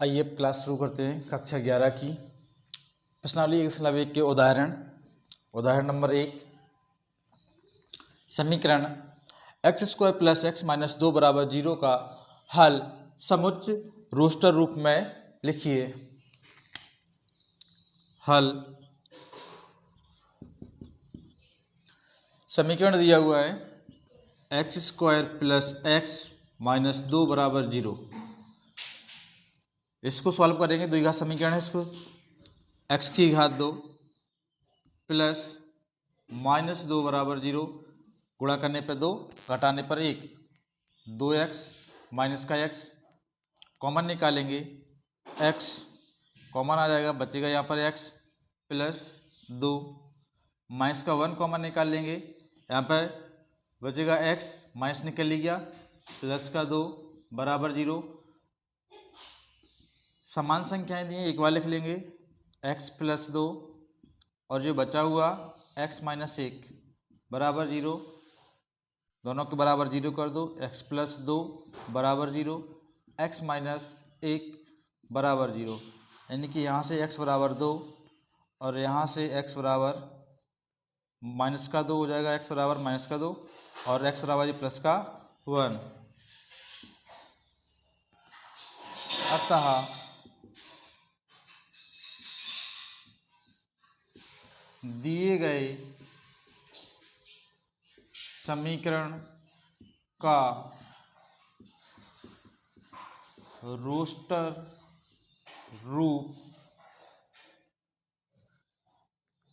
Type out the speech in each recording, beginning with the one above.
आइए अब क्लास शुरू करते हैं कक्षा 11 की प्रश्नावली 1/1 के उदाहरण नंबर 1। समीकरण x² + x - 2 = 0 का हल समुच्च रोस्टर रूप में लिखिए। हल समीकरण दिया हुआ है x² + x - 2 = 0। इसको सॉल्व करेंगे। द्विघात समीकरण है। इसको x⁻2 प्लस -2 = 0, गुणा करने पर 2, घटाने पर 1, 2x माइनस का x कॉमन निकालेंगे, x कॉमन आ जाएगा, बचेगा यहाँ पर x प्लस 2 माइनस का 1 कॉमन निकाल लेंगे, यहाँ पर बचेगा x माइनस निकल लिया, प्लस का 2 बराबर 0। समान संख्याएं दी हैं, एक बार लिख लेंगे x + 2 और जो बचा हुआ x - 1 बराबर 0, दोनों के बराबर 0 कर दो। x + 2 बराबर 0, x - 1 बराबर 0, यानी कि यहाँ से x बराबर 2 और यहाँ से x बराबर माइनस का 2 हो जाएगा, x बराबर माइनस का 2 और x बराबर प्लस का 1। अतः दिए गए समीकरण का रोस्टर रूप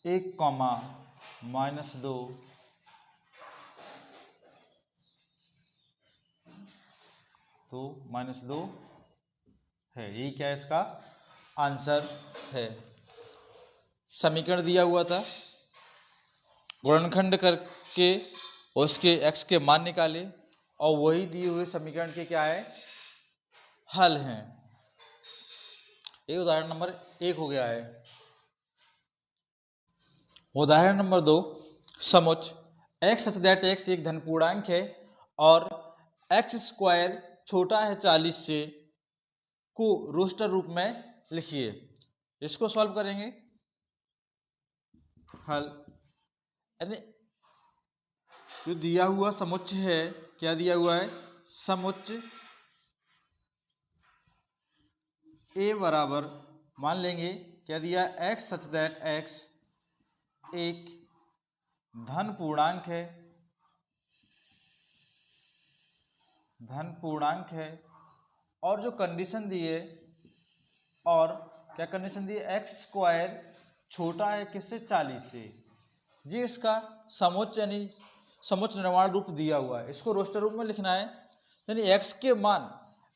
1, -2 तो -2 है। यही क्या है, इसका आंसर है। समीकरण दिया हुआ था, गुणनखंड करके उसके x के मान निकाले और वही दिए हुए समीकरण के क्या है, हल हैं। ये उदाहरण नंबर 1 हो गया है। उदाहरण number 2, समुच्च x such that x एक धन पूर्णांक है और x² छोटा है 40 से को रोस्टर रूप में लिखिए। इसको सॉल्व करेंगे। हल यानी जो दिया हुआ समुच्च है, क्या दिया हुआ है, समुच्च a बराबर मान लेंगे क्या दिया, x such that x एक धन पूर्णांक है और जो कंडीशन दी है, और क्या कंडीशन दी है, x² छोटा है किससे, 40 से। ये इसका समुच्च यानी समुच्च निर्माण रूप दिया हुआ है। इसको रोस्टर रूप में लिखना है, यानी x के मान,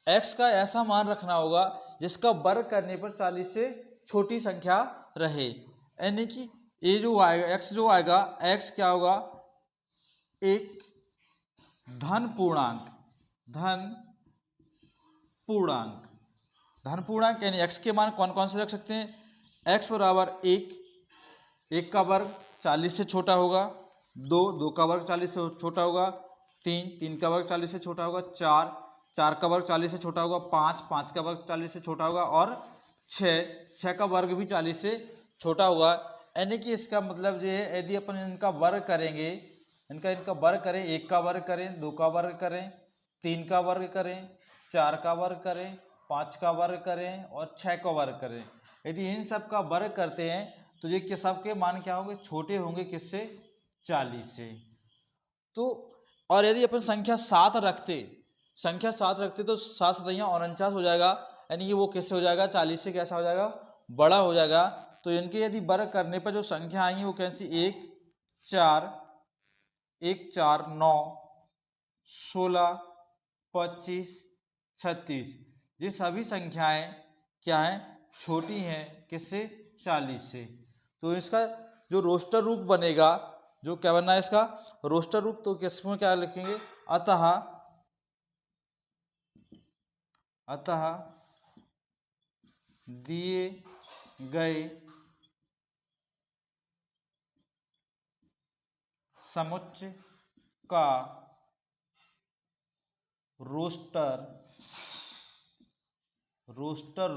x का ऐसा मान रखना होगा जिसका वर्ग करने पर 40 से छोटी संख्या रहे। यानी कि ये जो आएगा x, जो आएगा x क्या होगा, एक धन पूर्णांक यानी x के मान कौन कौन से रख सकते हैं, x बराबर 1 का वर्ग 40 से छोटा होगा, 2 का वर्ग 40 से छोटा होगा, 3 का वर्ग 40 से छोटा होगा, 4 का वर्ग 40 से छोटा होगा, 5 का वर्ग 40 से छोटा होगा और 6 का वर्ग भी 40 से छोटा होगा। यानी कि इसका मतलब ये है, यदि अपन इनका वर्ग करेंगे, इनका वर्ग करें, 1 का वर्ग करें, 2 का वर्ग करें, 3 का वर्ग करें, 4 का वर्ग करें, 5 का वर्ग करें और 6 का वर्ग करें, यदि इन सब का वर्ग करते हैं तो ये सब के मान क्या होंगे, छोटे होंगे किससे, 40 से। तो और यदि अपन संख्या 7 रखते तो 7 सतैया 49 हो जाएगा, यानी कि वो किससे हो जाएगा, 40 से कैसा हो जाएगा, बड़ा हो जाएगा। तो इनके यदि वर्ग करने पर जो संख्या आएंगी वो कैसी, 1 4 9 16 25 36, ये सभी संख्याएं क्या हैं, छोटी हैं किससे, 40 से। तो इसका जो रोस्टर रूप बनेगा, जो क्या बनना है इसका रोस्टर रूप, तो किसमें क्या लिखेंगे, अतः दिए गए समुच्च का रोस्टर रोस्टर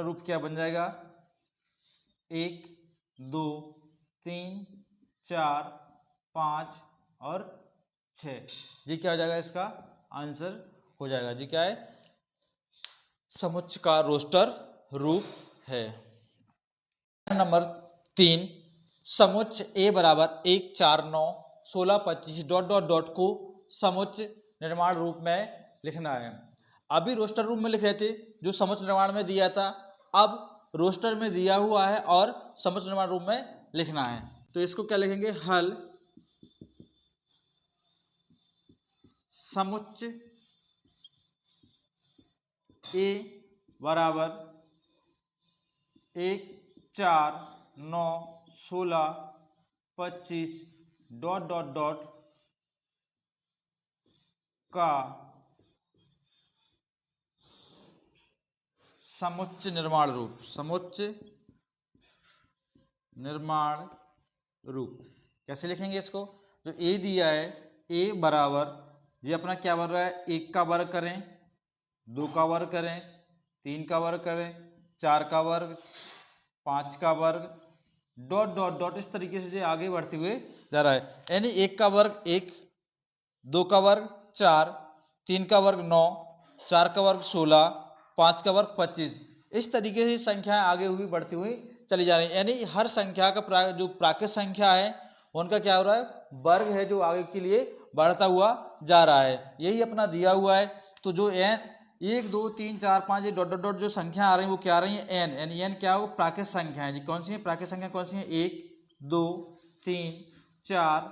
रूप क्या बन जाएगा? 1 2 3 4 5 और 6। जी क्या हो जाएगा? इसका आंसर हो जाएगा। जी क्या है? समुच्चय का रोस्टर रूप है। नंबर 3, समुच्चय ए बराबर 1 4 9 16 25 डॉट डॉट डॉट को समुच्चय निर्माण रूप में लिखना है। अभी रोस्टर रूप में लिख रहे थे जो समुच्चय निर्माण में दिया था, अब रोस्टर में दिया हुआ है और समुच्चय निर्माण रूप में लिखना है। तो इसको क्या लिखेंगे? हल समुच्चय ए बराबर 1 4 9 16 25 डॉट डॉट डॉट का समुच्चय निर्माण रूप कैसे लिखेंगे इसको? जो ए दिया है, ए बराबर ये अपना क्या बन रहा है? 1 का वर्ग करें, 2 का वर्ग करें, 3 का वर्ग करें, 4 का वर्ग, 5 का वर्ग, डॉट डॉट डॉट इस तरीके से आगे बढ़ते हुए जा रहा है। यानी 1 का वर्ग 1, 2 का वर्ग 4, 3 का वर्ग 9, 4 का वर्ग 16, 5 का वर्ग 25। इस तरीके से संख्याएं आगे हुई बढ़ती हुई चली जा रही है। यानी हर संख्या का जो प्राकृत संख्या है उनका क्या हो रहा है? वर्ग है जो आगे के लिए बढ़ता हुआ जा रहा है। यही अपना दिया हुआ है। तो जो एन 1 2 3 4 5 डॉट डॉट डॉट जो संख्या आ रही है वो क्या आ रही है? एन। यानी एन क्या हो? प्राकृत संख्या है जी। कौन सी है प्राकृत संख्या? कौन सी है? 1 2 3 4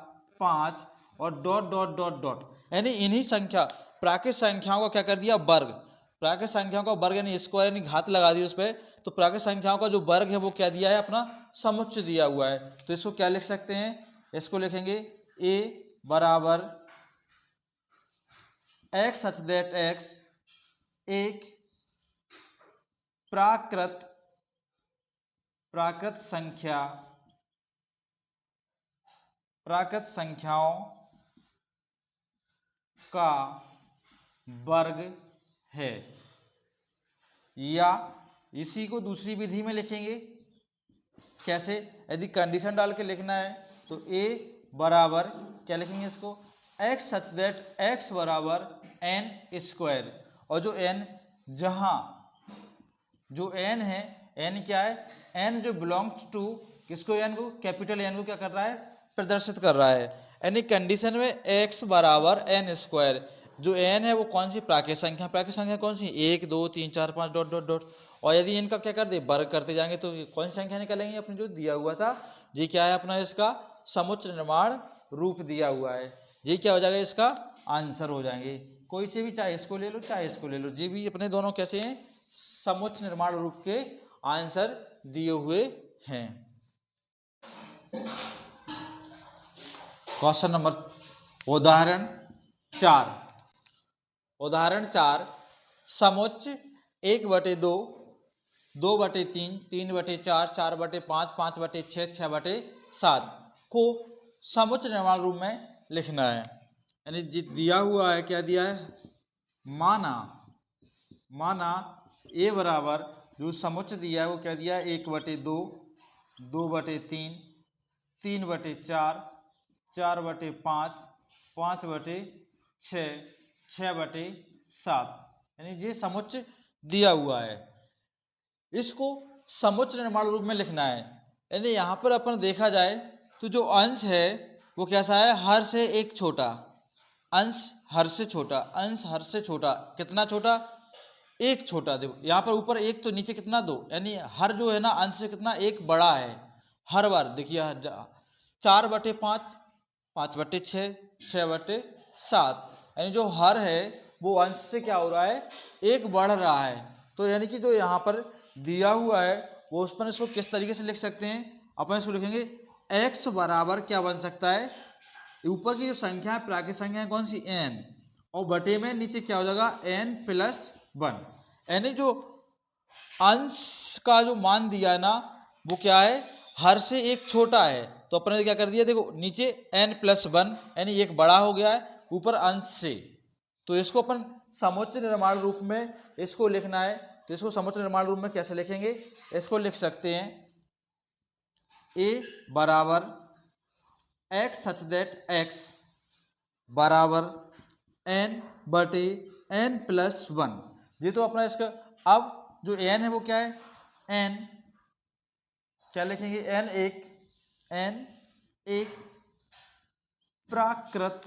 5 और डॉट डॉट डॉट डॉट। यानी इन्हीं संख्या प्राकृत संख्याओं का क्या कर दिया? वर्ग। प्राकृत संख्याओं का वर्ग यानी स्क्वायर यानी घात लगा दी उस पर। तो प्राकृत संख्याओं का जो वर्ग है वो क्या दिया है? अपना समुच्चय दिया हुआ है। तो इसको क्या लिख सकते हैं? इसको लिखेंगे a बराबर x such that x एक प्राकृत संख्याओं का वर्ग है। या इसी को दूसरी विधि में लिखेंगे। कैसे? यदि कंडीशन डाल के लिखना है तो a बराबर क्या लिखेंगे इसको? x सच दैट x बराबर n स्क्वायर। और जो n जहां जो n है, n क्या है? n जो बिलोंग्स टू किसको? n को, कैपिटल n को क्या कर रहा है? प्रदर्शित कर रहा है। यानी कंडीशन में x बराबर n स्क्वायर, जो n है वो कौन सी? प्राकृत संख्या। प्राकृत संख्या कौन सी? 1 2 3 4 5 डॉट डॉट डॉट। और यदि इनका क्या कर दे? वर्ग करते जाएंगे तो कौन सी संख्या निकलेंगे? अपने जो दिया हुआ था। ये क्या है अपना? इसका समुच्चय निर्माण रूप दिया हुआ है। ये क्या हो जाएगा? इसका आंसर हो जाएंगे। कोई से भी, चाहे इसको ले लो चाहे इसको ले लो, ये भी अपने दोनों कैसे हैं? समुच्चय निर्माण रूप के आंसर दिए हुए हैं। क्वेश्चन नंबर उदाहरण 4 समुच्चय 1/2 2/3 3/4 4/5 5/6 6/7 को समुच्चय निर्माण रूप में लिखना है। यानी दिया हुआ है, क्या दिया है? माना a बराबर जो समुच्चय दिया है वो क्या दिया है? 1/2 2/3 3/4 4/5 5/6 6/7। यानी ये समुच्चय दिया हुआ है, इसको समुच्चय निर्माण रूप में लिखना है। यानी यहाँ पर अपन देखा जाए तो जो अंश है वो कैसा है? हर से एक छोटा अंश, हर से छोटा अंश, हर से छोटा। कितना छोटा? एक छोटा। देखो यहाँ पर ऊपर एक तो नीचे कितना? 2। यानी हर जो है ना अंश से कितना? एक बड़ा है हर बार। देखिए 4/5 5/6 6/7। यानी जो हर है वो अंश से क्या हो रहा है? एक बढ़ रहा है। तो यानी कि जो यहाँ पर दिया हुआ है वो उस पर इसको किस तरीके से लिख सकते हैं? अपन इसको लिखेंगे x बराबर क्या बन सकता है? ऊपर की जो संख्या है प्राकृत संख्या है कौन सी? n। और बटे में नीचे क्या हो जाएगा? n+1। यानी जो अंश का जो मान दिया है ना वो क्या है? हर से एक छोटा है। तो अपन ने क्या कर दिया? देखो नीचे n+1 यानी एक बड़ा हो गया है ऊपर अंश से। तो इसको अपन समुच्च निर्माण रूप में इसको लिखना है तो इसको समुच्च निर्माण रूप में कैसे लिखेंगे, इसको लिख सकते हैं a बराबर x सच दैट x बराबर n बटे n प्लस 1। ये तो अपना इसका अब जो n है वो क्या है, n क्या लिखेंगे, n एक प्राकृत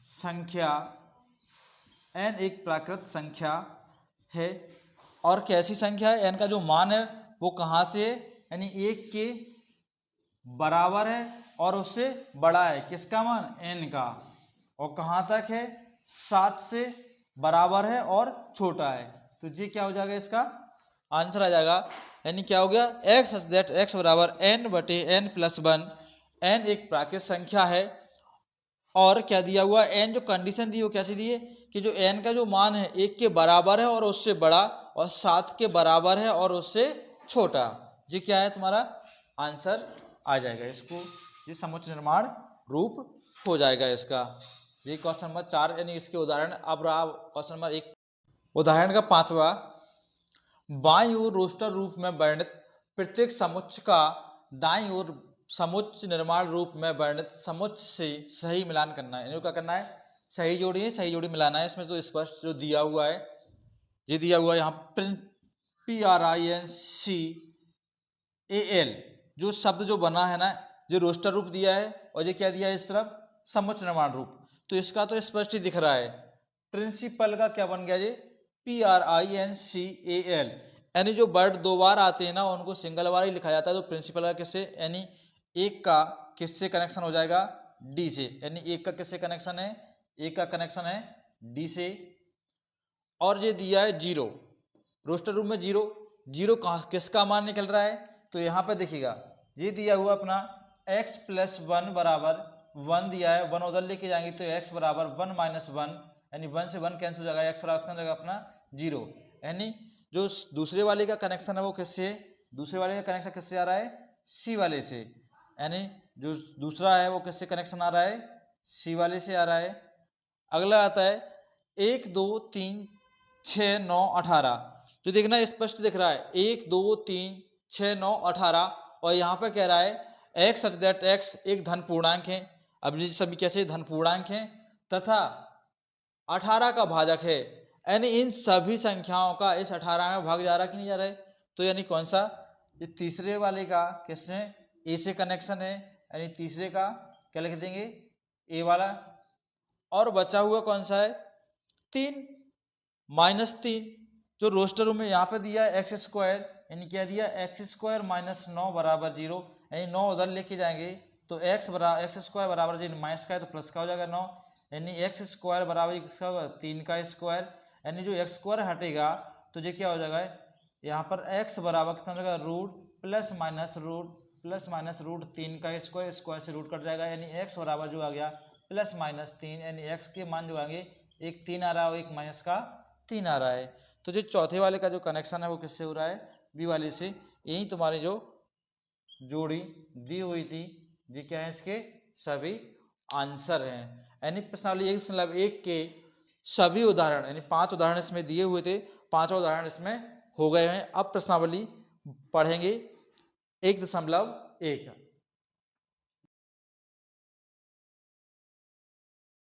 संख्या, n एक प्राकृत संख्या है। और कैसी संख्या है, n का जो मान है वो कहाँ से है, यानी 1 के बराबर है और उससे बड़ा है, किसका मान, n का, और कहाँ तक है, 7 से बराबर है और छोटा है। तो ये क्या हो जाएगा, इसका आंसर आ जाएगा, यानी क्या हो गया, x दैट x बराबर n बटे n प्लस 1। n एक प्राकृत संख्या है और क्या दिया हुआ, n जो कंडीशन दी वो कैसी दी है कि जो n का जो मान है 1 के बराबर है और उससे बड़ा और 7 के बराबर है और उससे छोटा। ये क्या है, तुम्हारा आंसर आ जाएगा, इसको ये समुच्च निर्माण रूप हो जाएगा इसका। ये क्वेश्चन नंबर 4 यानी इसके उदाहरण। अब रहा क्वेश्चन नंबर 1, उदाहरण का 5वां, बाईं ओर रोस्टर रूप में वर्णित प्रत्येक समुच्च का दाईं ओर समुच्च निर्माण रूप में वर्णित समुच्च से सही मिलान करना है। इन्हें क्या करना है, सही जोड़ी है, सही जोड़ी मिलाना है। इसमें तो स्पष्ट जो दिया हुआ है, ये दिया हुआ है यहाँ PRINCAL जो शब्द जो बना है ना, जो रोस्टर रूप दिया है और ये क्या दिया है इस तरफ, समुच्च निर्माण रूप। तो इसका तो स्पष्ट ही दिख रहा है, प्रिंसिपल का क्या बन गया, ये PRINCAL, यानी जो वर्ड दो बार आते हैं ना उनको सिंगल बार ही लिखा जाता है। तो प्रिंसिपल का किससे, यानी एक का किससे कनेक्शन हो जाएगा, डी से, यानी एक का किससे कनेक्शन है, एक का कनेक्शन है डी से। और ये दिया है 0, रोस्टर रूप में 0, 0 किसका मान निकल रहा है, तो यहाँ पे देखिएगा ये दिया हुआ अपना x प्लस 1 बराबर 1 दिया है, 1 उधर लेके जाएंगे तो x बराबर 1 माइनस 1, यानी 1 से 1 कैंसिल हो जाएगा, x बराबर जाएगा अपना 0। यानी जो दूसरे वाले का कनेक्शन है वो किससे, दूसरे वाले का कनेक्शन किससे आ रहा है, सी वाले से, यानी जो दूसरा है वो किससे कनेक्शन आ रहा है, सी वाले से आ रहा है। अगला आता है 1 2 3 6 9 18, जो देखना स्पष्ट दिख रहा है 1 2 3 6 9 18, और यहाँ पे कह रहा है x सच दैट x एक धन पूर्णांक है। अब ये सभी कैसे धन पूर्णांक हैं तथा 18 का भाजक है, यानी इन सभी संख्याओं का इस 18 में भाग जा रहा कि नहीं जा रहा है। तो यानी कौन सा, ये तीसरे वाले का किससे, ए से कनेक्शन है, यानी तीसरे का क्या लिख देंगे, ए वाला। और बचा हुआ कौन सा है, 3 माइनस 3, जो रोस्टर रूम में यहाँ पे दिया है एक्स स्क्वायर, यानी क्या दिया, एक्स स्क्वायर माइनस 9 बराबर 0, यानी 9 उधर लेके जाएंगे तो एक्स स्क्वायर बराबर जी माइनस का है तो प्लस का हो जाएगा 9, यानी एक्स स्क्वायर बराबर किसका होगा, 3 का स्क्वायर, यानी जो एक्स स्क्वायर हटेगा तो ये क्या हो जाएगा, यहाँ पर एक्स बराबर कितना हो जाएगा, रूट प्लस माइनस रूट 3 का स्क्वायर, स्क्वायर से रूट कट जाएगा, यानी एक्स बराबर जो आ गया प्लस माइनस 3, यानी एक्स के मान जो आएंगे, एक 3 आ रहा है और एक माइनस का 3 आ रहा है। तो जो चौथे वाले का जो कनेक्शन है वो किससे हो रहा है, बी वाले से। यही तुम्हारी जो जोड़ी दी हुई थी, ये क्या है, इसके सभी आंसर हैं। यानी प्रश्नावली 1 के सभी उदाहरण, यानी 5 उदाहरण इसमें दिए हुए थे, 5 उदाहरण इसमें हो गए हैं। अब प्रश्नावली पढ़ेंगे 1.1।